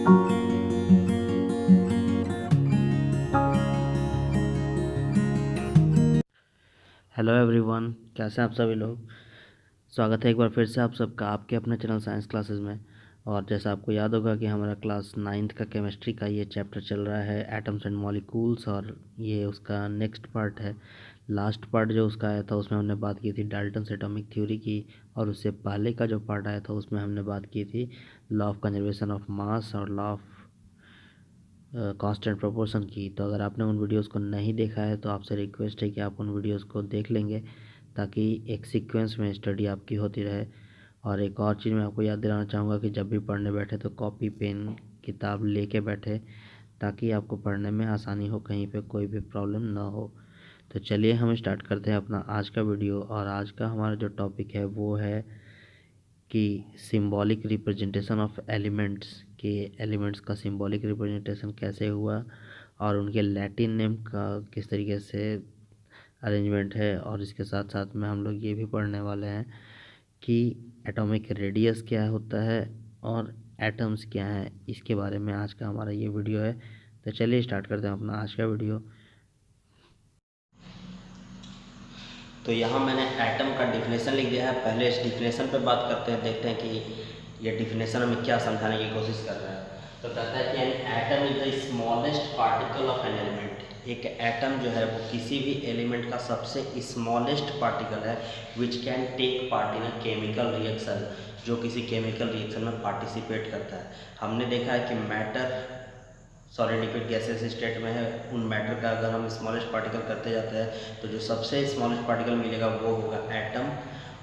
Hello everyone, कैसे हैं आप सभी लोग। स्वागत है एक बार फिर से आप सबका आपके अपने चैनल साइंस क्लासेस में। और जैसा आपको याद होगा कि हमारा क्लास 9th का केमिस्ट्री का ये चैप्टर चल रहा है एटम्स एंड मॉलिक्यूल्स, और ये उसका नेक्स्ट पार्ट है। लास्ट पार्ट जो उसका आया था उसमें हमने बात की थी डाल्टन्स एटॉमिक थ्योरी की, और उससे पहले का जो पार्ट आया था उसमें हमने बात की थी law of conservation of mass और लॉ ऑफ कांस्टेंट प्रोपोर्शन की। तो अगर आपने उन वीडियोस को नहीं देखा है तो आपसे रिक्वेस्ट है कि आप उन वीडियोस को देख लेंगे, ताकि एक सीक्वेंस में स्टडी आपकी होती रहे। और एक और चीज़ मैं आपको याद दिलाना चाहूँगा कि जब भी पढ़ने बैठे तो कॉपी पेन किताब लेके बैठे, ताकि आपको पढ़ने में आसानी हो, कहीं पे कोई भी प्रॉब्लम ना हो। तो चलिए हम स्टार्ट करते हैं अपना आज का वीडियो। और आज का हमारा जो टॉपिक है वो है कि सिंबॉलिक रिप्रेजेंटेशन ऑफ एलिमेंट्स, के एलिमेंट्स का सिंबॉलिक रिप्रेजेंटेशन कैसे हुआ और उनके लैटिन नेम का किस तरीके से अरेंजमेंट है। और इसके साथ साथ में हम लोग ये भी पढ़ने वाले हैं कि एटॉमिक रेडियस क्या होता है और एटम्स क्या हैं। इसके बारे में आज का हमारा ये वीडियो है। तो चलिए स्टार्ट करते हैं अपना आज का वीडियो। तो यहाँ मैंने एटम का डिफिनेशन लिख दिया है। पहले इस डिफिनेशन पे बात करते हैं, देखते हैं कि ये डिफिनेशन हमें क्या समझाने की कोशिश कर रहा है। तो कहता है कि an atom is the smallest particle of an element. एक एटम जो है वो किसी भी एलिमेंट का सबसे स्मॉलेस्ट पार्टिकल है which can take part in a chemical reaction, जो किसी केमिकल रिएक्शन में पार्टिसिपेट करता है। हमने देखा है कि matter solid liquid gases state में है, उन मैटर का अगर हम स्मॉलेस्ट पार्टिकल करते जाते हैं तो जो सबसे स्मॉलेस्ट पार्टिकल मिलेगा वो होगा एटम।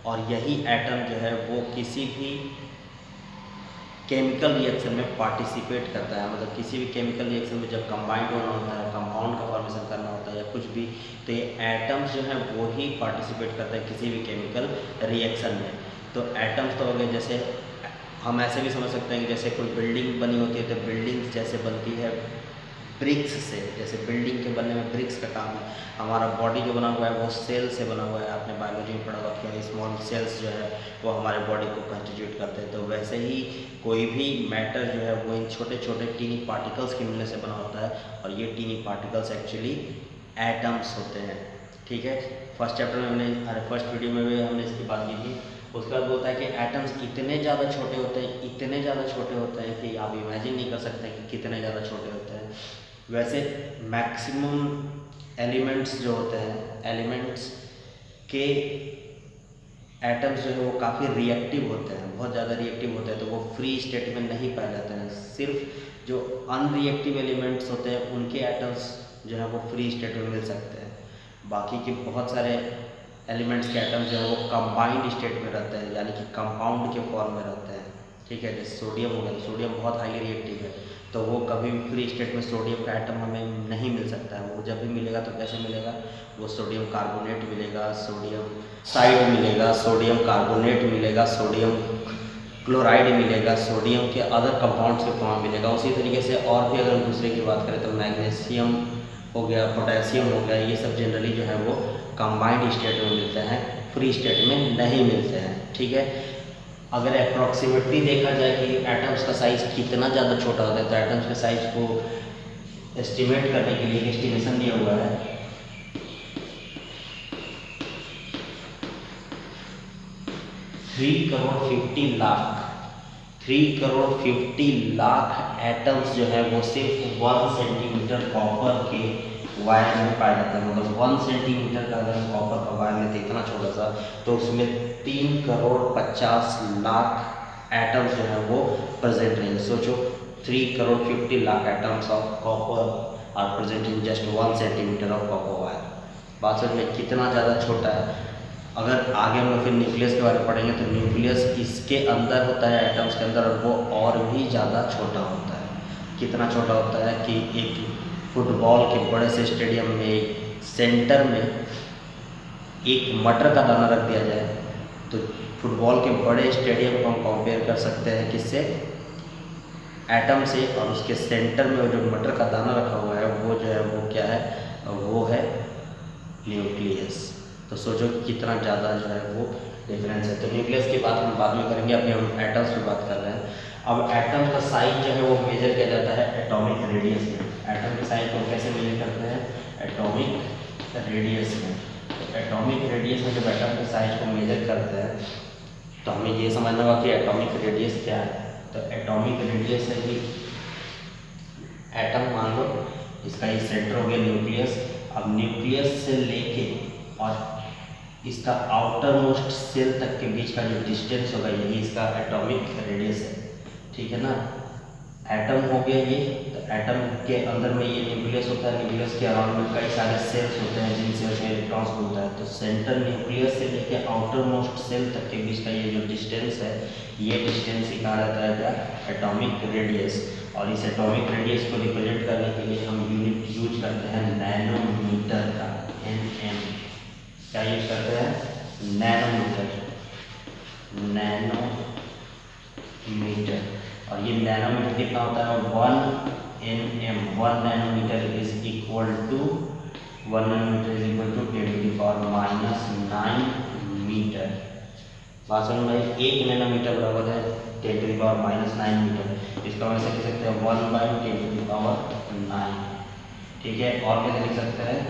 और यही एटम जो है वो किसी भी केमिकल रिएक्शन में पार्टिसिपेट करता है। मतलब किसी भी केमिकल रिएक्शन में जब कंबाइंड होना होता है, कंपाउंड का फॉर्मेशन करना होता है या कुछ भी, तो ये एटम्स जो है वो ही पार्टिसिपेट करता है किसी भी केमिकल रिएक्शन में। तो एटम्स तो हो गए, जैसे हम ऐसे भी समझ सकते हैं कि जैसे कोई बिल्डिंग बनी होती है तो बिल्डिंग जैसे बनती है ब्रिक्स से, जैसे बिल्डिंग के बनने में ब्रिक्स का काम है। हमारा बॉडी जो बना हुआ है वो सेल से बना हुआ है। आपने बायोलॉजी में पढ़ा होगा कि स्मॉल सेल्स जो है वो हमारे बॉडी को कंस्टिट्यूट करते हैं। तो वैसे ही कोई भी मैटर जो है वो इन छोटे छोटे टीनी पार्टिकल्स के मिलने से बना होता है, और ये टीनी पार्टिकल्स एक्चुअली एटम्स होते हैं। ठीक है, फर्स्ट चैप्टर में हमने, फर्स्ट वीडियो में भी हमने इसकी बात की थी। उसके बाद बोलता है कि एटम्स इतने ज़्यादा छोटे होते हैं, इतने ज़्यादा छोटे होते हैं कि आप इमेजिन नहीं कर सकते कि कितने ज़्यादा छोटे होते हैं। वैसे मैक्सिमम एलिमेंट्स जो होते हैं, एलिमेंट्स के एटम्स जो है वो काफ़ी रिएक्टिव होते हैं, बहुत ज़्यादा रिएक्टिव होते हैं, तो वो फ्री स्टेट में नहीं पाए जाते हैं। सिर्फ जो अनरिएक्टिव एलिमेंट्स होते हैं उनके एटम्स जो है वो फ्री स्टेट में मिल सकते हैं। बाकी के बहुत सारे एलिमेंट्स के एटम्स जो है वो कंबाइंड स्टेट में रहते हैं, यानी कि कंपाउंड के फॉर्म में रहते हैं। ठीक है, जैसे सोडियम हो गया, सोडियम बहुत हाईली रिएक्टिव है, तो वो कभी भी फ्री स्टेट में सोडियम का एटम हमें नहीं मिल सकता है। वो जब भी मिलेगा तो कैसे मिलेगा, वो सोडियम कार्बोनेट मिलेगा, सोडियम साइड मिलेगा, सोडियम कार्बोनेट मिलेगा, सोडियम क्लोराइड मिलेगा, सोडियम के अदर कंपाउंड्स के फॉर्म मिलेगा। उसी तरीके से और भी अगर दूसरे की बात करें तो मैग्नीशियम हो गया, पोटेशियम हो गया, ये सब जनरली जो है वो कंबाइंड स्टेट में मिलते हैं, फ्री स्टेट में नहीं मिलते हैं। ठीक है, अगर अप्रॉक्सीमेटली देखा जाए कि एटम्स का साइज़ कितना ज़्यादा छोटा होता है, तो एटम्स के साइज़ को एस्टिमेट करने के लिए एक एस्टिमेशन दिया हुआ है। 3 करोड़ 50 लाख 3 करोड़ 50 लाख एटम्स जो है वो सिर्फ 1 सेंटीमीटर कॉपर के वायर में पाया जाता है। मतलब 1 सेंटीमीटर का अगर कॉपर का वायर लेते इतना छोटा सा, तो उसमें 3 करोड़ 50 लाख एटम्स जो है वो प्रेजेंट रहेंगे। सोचो, 3 crore 50 lakh atoms of copper are present in just 1 centimetre of copper wire. बात समझ में कितना ज़्यादा छोटा है। अगर आगे हम लोग फिर न्यूक्लियस के बारे में पढ़ेंगे तो न्यूक्लियस इसके अंदर होता है, एटम्स के अंदर, और वो और भी ज़्यादा छोटा होता है। कितना छोटा होता है कि एक फुटबॉल के बड़े से स्टेडियम में सेंटर में एक मटर का दाना रख दिया जाए तो फुटबॉल के बड़े स्टेडियम को हम कंपेयर कर सकते हैं किससे, एटम से। और उसके सेंटर में जो मटर का दाना रखा हुआ है वो जो है वो क्या है, वो है न्यूक्लियस। तो सोचो कितना ज़्यादा जो है वो डिफरेंस है। तो न्यूक्लियस की बात हम बाद में करेंगे, अभी हम एटम्स की बात कर रहे हैं। अब एटम का साइज जो है वो मेजर किया जाता है एटॉमिक रेडियस में। एटम के साइज को कैसे मेजर करते हैं? एटॉमिक रेडियस में। तो एटॉमिक रेडियस में जब एटम के साइज को मेजर करते हैं तो हमें ये समझना होगा कि एटॉमिक रेडियस क्या है। तो एटॉमिक रेडियस है कि एटम मान लो इसका ये सेंटर हो गया न्यूक्लियस। अब न्यूक्लियस से लेके और इसका आउटर मोस्ट सेल तक के बीच का जो डिस्टेंस होगा यही इसका एटॉमिक रेडियस है, ठीक है ना। एटम हो गया ये, तो एटम के अंदर में ये न्यूक्लियस होता है, न्यूक्लियस के अराउंड में कई सारे सेल्स होते हैं जिन सेल्स में इलेक्ट्रॉन्स होता है। तो सेंटर न्यूक्लियस से लेके आउटर मोस्ट सेल तक के बीच का ये जो डिस्टेंस है ये डिस्टेंस ही कहा जाता है एटॉमिक रेडियस। और इस एटॉमिक रेडियस को रिप्रेजेंट करने के लिए हम यूनिट यूज करते हैं नैनोमीटर का, nm। क्या यूज करते हैं? Nanometre, nanometre. और ये नैनोमीटर कितना होता है? 1 nm। 1 nanometre is equal to 1 nanometre is equal to 10⁻⁹ metre. बात समझ में? 1 नैनोमीटर बराबर है 10⁻⁹ मीटर। इसका हम ऐसे लिख सकते हैं 1/10⁹ ठीक है। और कैसे लिख सकते हैं?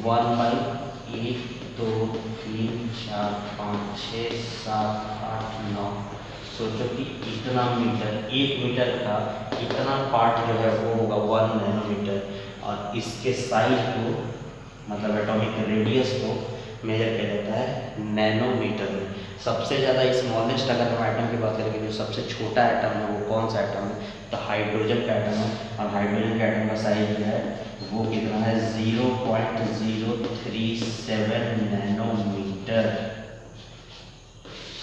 1/1 2 3 4 5 6 7 8 9। सोचो कि इतना मीटर, 1 मीटर का इतना पार्ट जो है वो होगा 1 नैनोमीटर। और इसके साइज को मतलब एटॉमिक रेडियस को मेजर किया जाता है नैनोमीटर में। सबसे ज़्यादा स्मॉलेस्ट अगर हम एटम की बात करेंगे, जो सबसे छोटा एटम है वो कौन सा एटम है? तो हाइड्रोजन का एटम है। और हाइड्रोजन के एटम का साइज जो है वो कितना है? 0.037 नैनोमीटर।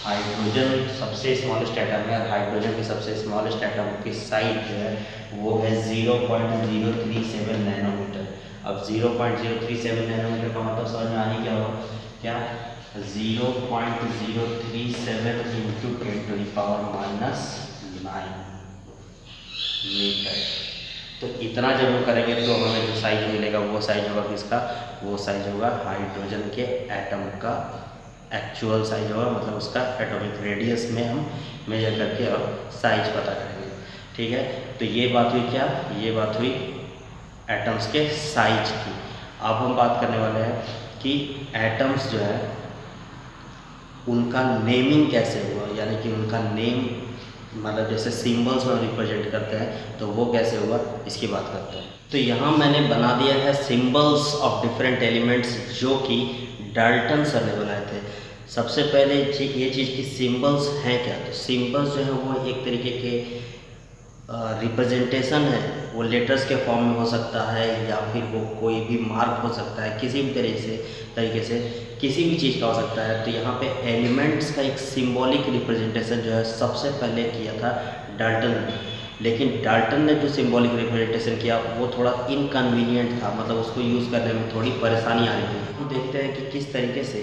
हाइड्रोजन सबसे स्मॉलेस्ट एटम है और हाइड्रोजन के सबसे स्मॉलेस्ट एटम की साइज जो है वो है 0.037 नैनोमीटर। अब 0.037 नैनोमीटर का मतलब समझ में आनी क्या होगा? क्या? 0.037 × 10⁻⁹ मीटर। तो इतना जब हम करेंगे तो हमें जो साइज मिलेगा वो साइज होगा किसका? वो साइज होगा हाइड्रोजन के एटम का एक्चुअल साइज होगा, मतलब उसका एटॉमिक रेडियस में हम मेजर करके और साइज पता करेंगे, ठीक है। तो ये बात हुई क्या? ये बात हुई एटम्स के साइज की। अब हम बात करने वाले हैं कि एटम्स जो है उनका नेमिंग कैसे हुआ, यानी कि उनका नेम मतलब जैसे सिंबल्स में रिप्रेजेंट करते हैं तो वो कैसे हुआ इसकी बात करते हैं। तो यहाँ मैंने बना दिया है सिंबल्स ऑफ डिफरेंट एलिमेंट्स जो कि डाल्टन सर ने बनाए थे। सबसे पहले ये चीज़ की सिंबल्स हैं क्या? तो सिंबल्स जो है वो एक तरीके के रिप्रेजेंटेशन है। वो लेटर्स के फॉर्म में हो सकता है या फिर वो कोई भी मार्क हो सकता है, किसी भी तरीके से किसी भी चीज़ का हो सकता है। तो यहाँ पे एलिमेंट्स का एक सिंबॉलिक रिप्रेजेंटेशन जो है सबसे पहले किया था डाल्टन ने। लेकिन डाल्टन ने जो सिंबॉलिक रिप्रेजेंटेशन किया वो थोड़ा इनकन्वीनियंट था, मतलब उसको यूज़ करने में थोड़ी परेशानी आ रही थी। हम देखते हैं कि किस तरीके से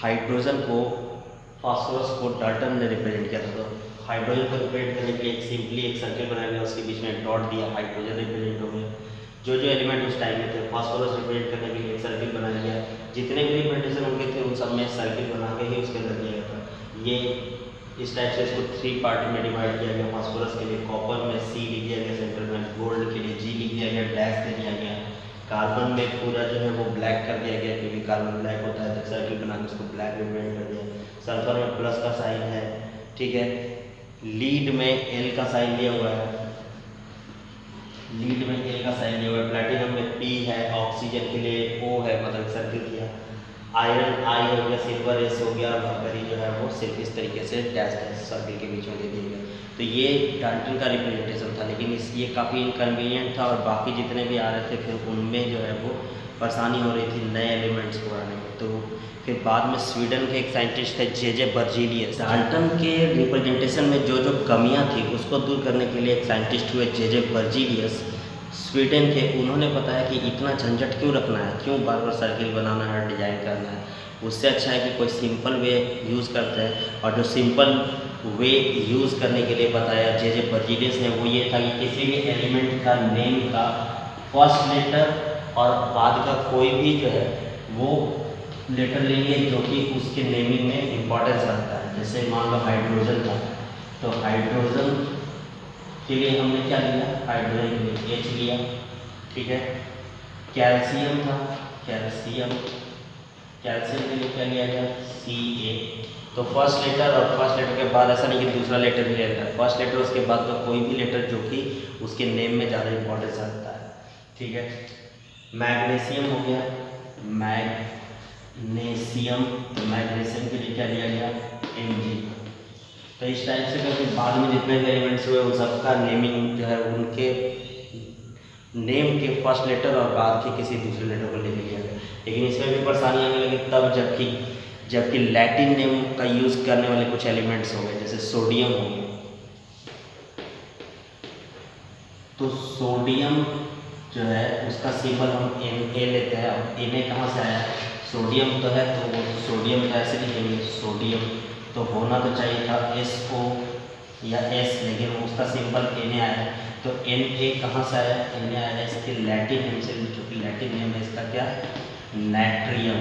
हाइड्रोजन को, फास्फोरस को डाल्टन ने रिप्रेजेंट किया था। तो हाइड्रोजन को रिप्रेजेंट करने के लिए सिंपली एक सर्कल बनाया गया, उसके बीच में डॉट दिया, हाइड्रोजन रिप्रेजेंट हो गया। जो एलिमेंट उस टाइम में थे, फास्फोरस रिप्रेजेंट करने के लिए एक सर्कल बनाया गया। जितने भी रिप्रेजेंटेशन उनके थे उन सब में सर्कल बना के ही उसके अंदर दिया था। ये इस टाइप से इसको 3 पार्ट में डिवाइड किया गया। फास्फोरस के लिए कॉपर में C लिख दिया गया सेंटर में, गोल्ड के लिए G लिख दिया गया, डैश दे दिया गया। कार्बन में पूरा जो है वो ब्लैक कर दिया गया क्योंकि कार्बन ब्लैक होता है, तो सर्कल बना के उसको ब्लैक रिप्रेजेंट कर दिया। सल्फर में प्लस का साइन है, ठीक है। लीड में L का साइन दिया हुआ है, लीड में L का साइन दिया हुआ है। प्लेटिनम में P है, ऑक्सीजन के लिए O है, मतलब सर्कल किया। आयरन I हो गया, सिल्वर S हो गया, मरकरी जो है वो सिर्फ इस तरीके से डैश सर्कल के बीच में दे दिया गया। तो ये डाल्टन का रिप्रेजेंटेशन था, लेकिन ये काफ़ी इनकन्वीनियंट था और बाकी जितने भी आ रहे थे फिर उनमें जो है वो परेशानी हो रही थी नए एलिमेंट्स को बनाने में। तो फिर बाद में स्वीडन के एक साइंटिस्ट थे J.J. बर्जीलियस। डाल्टन के रिप्रेजेंटेशन में जो कमियां थी उसको दूर करने के लिए एक साइंटिस्ट हुए J.J. बर्जीलियस स्वीडन के। उन्होंने बताया कि इतना झंझट क्यों रखना है, क्यों बार बार सर्किल बनाना है, डिजाइन करना है। उससे अच्छा है कि कोई सिंपल वे यूज़ करते हैं। और जो सिंपल वे यूज़ करने के लिए बताया J.J. बर्जीलियस ने वो ये था कि किसी भी एलिमेंट का नेम का फर्स्ट लेटर और बाद का कोई भी जो है वो लेटर लेंगे जो कि उसके नेमिंग में इम्पोर्टेंस रखता है। जैसे मान लो हाइड्रोजन था, तो हाइड्रोजन के लिए हमने क्या लिया, हाइड्रोजन के लिए H लिया, ठीक है। कैल्शियम था, कैल्शियम के लिए क्या लिया गया, Ca। तो फर्स्ट लेटर और फर्स्ट लेटर के बाद ऐसा नहीं कि दूसरा लेटर भी लेता है, फर्स्ट लेटर उसके बाद का कोई भी लेटर जो कि उसके नेम में ज़्यादा इंपॉर्टेंस रखता है, ठीक है। मैग्नीशियम हो गया, मैग्नीशियम, तो मैग्नीशियम के लिए क्या लिया गया, Mg। तो इस टाइप से करके बाद में जितने भी एलिमेंट्स हुए उन सबका नेमिंग जो है उनके नेम के फर्स्ट लेटर और बाद के किसी दूसरे लेटर को ले लिया गया। लेकिन इसमें भी परेशानी आने लगी तब जबकि लैटिन नेम का यूज़ करने वाले कुछ एलिमेंट्स हो गए, जैसे सोडियम हो गया। तो सोडियम जो है उसका सिंबल हम Na लेते हैं। अब Na कहाँ से आया, सोडियम तो है, तो वो सोडियम का ऐसे लिखेंगे, सोडियम तो होना तो चाहिए था SO या S, लेकिन उसका सिंबल Na आया। तो Na कहाँ से आया, Na आया इसके लैटिन नेम से, जो कि लैटिन नेम है इसका क्या, नाइट्रियम।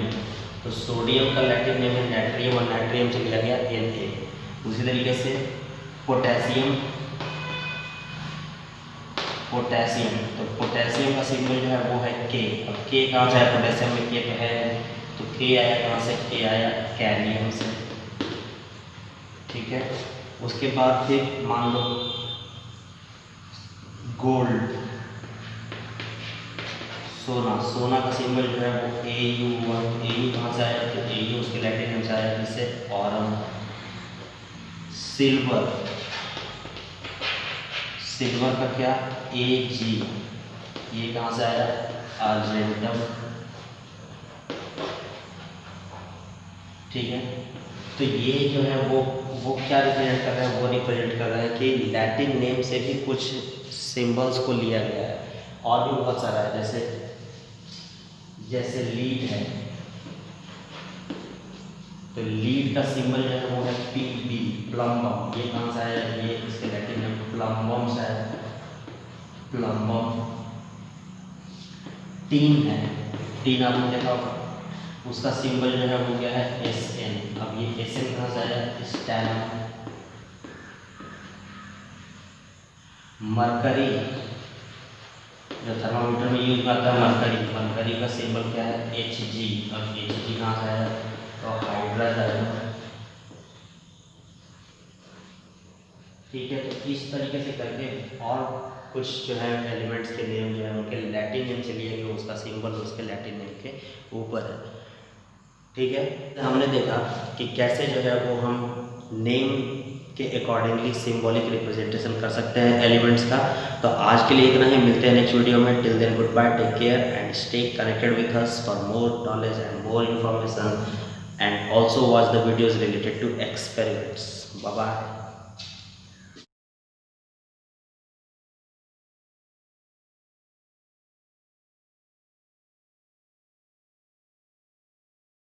तो सोडियम का लैटिन नेम है नाइट्रियम और नाइट्रियम से लिया गया Na। उसी तरीके से पोटेशियम, तो पोटेशियम का सिंबल जो है वो है K। अब K कहाँ से आया, पोटेशियम में K तो है, तो K आया कहाँ से, K आया कैलियम से, ठीक है। उसके बाद फिर मान लो गोल्ड, सोना का सिंबल जो है वो Au। Au कहाँ से आया, तो Au उसके लैटिन नेम से आया, जिससे ऑरम। सिल्वर का क्या, Ag, ये कहाँ से आया, अर्जेंटम, ठीक है। तो ये जो है वो क्या रिप्रेजेंट कर रहा है, वो रिप्रेजेंट कर रहा है कि लैटिन नेम से भी कुछ सिंबल्स को लिया गया है। और भी बहुत सारा है, जैसे लीड है, तो लीड का सिंबल जो है वो है Pb, प्लम्बम। ये कहाँ से आया, ये इसके लैटिन नेम प्लम्बम से आया, प्लम्बम। टीन है, टीन आपने देखा होगा, उसका सिंबल जो है वो क्या है, Sn। अब ये Sn कहाँ से आया, स्टैनम। मरकरी, जो थर्मामीटर में यूज करता है, मरकरी का सिंबल क्या है, Hg। अब Hg कहाँ से आया, तो हाइड्रोजन, ठीक है। तो इस तरीके से करके और कुछ जो है एलिमेंट्स के नेम जो है उनके लैटिन नेम से लिए गए, उसका सिंबल उसके लैटिन नेम के ऊपर है, ठीक है। हमने देखा कि कैसे जो है वो हम नेम के अकॉर्डिंगली सिंबॉलिक रिप्रेजेंटेशन कर सकते हैं एलिमेंट्स का। तो आज के लिए इतना ही, मिलते हैं नेक्स्ट वीडियो में। Till then goodbye, take care and stay connected with us for more knowledge and more information, and also watch the videos related to experiments. Bye bye.